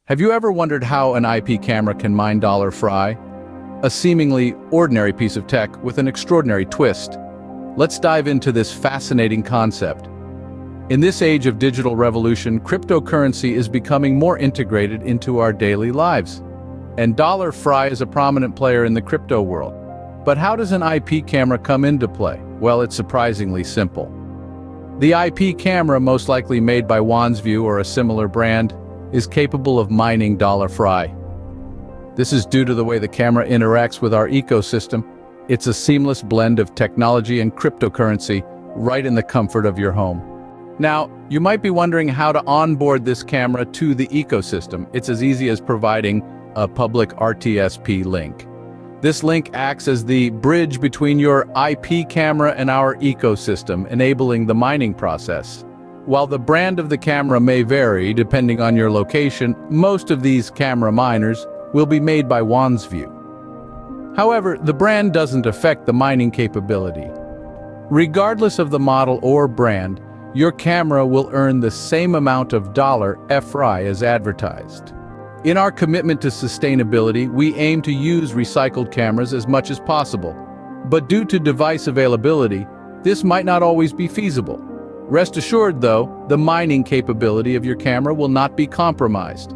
Have you ever wondered how an IP camera can mine dollar fry? A seemingly ordinary piece of tech with an extraordinary twist. Let's dive into this fascinating concept. In this age of digital revolution, cryptocurrency is becoming more integrated into our daily lives. And dollar fry is a prominent player in the crypto world. But how does an IP camera come into play? Well, it's surprisingly simple. The IP camera, most likely made by WansView or a similar brand, is capable of mining dollar fry. This is due to the way the camera interacts with our ecosystem. It's a seamless blend of technology and cryptocurrency right in the comfort of your home. Now, you might be wondering how to onboard this camera to the ecosystem. It's as easy as providing a public RTSP link. This link acts as the bridge between your IP camera and our ecosystem, enabling the mining process. While the brand of the camera may vary depending on your location, most of these camera miners will be made by WansView. However, the brand doesn't affect the mining capability. Regardless of the model or brand, your camera will earn the same amount of dollar fry as advertised. In our commitment to sustainability, we aim to use recycled cameras as much as possible. But due to device availability, this might not always be feasible. Rest assured, though, the mining capability of your camera will not be compromised.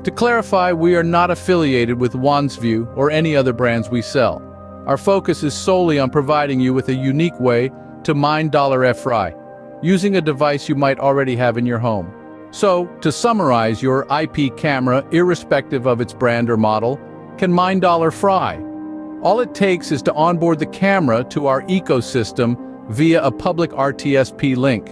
To clarify, we are not affiliated with WansView or any other brands we sell. Our focus is solely on providing you with a unique way to mine dollar fry, using a device you might already have in your home. So, to summarize, your IP camera, irrespective of its brand or model, can mine dollar fry. All it takes is to onboard the camera to our ecosystem via a public RTSP link.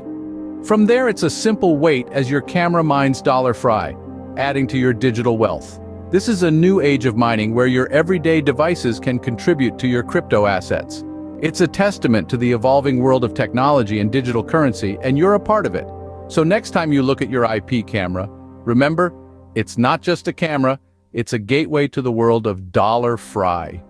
From there, it's a simple wait as your camera mines dollar fry, adding to your digital wealth. This is a new age of mining where your everyday devices can contribute to your crypto assets. It's a testament to the evolving world of technology and digital currency, and you're a part of it. So next time you look at your IP camera, remember, it's not just a camera, it's a gateway to the world of dollar fry.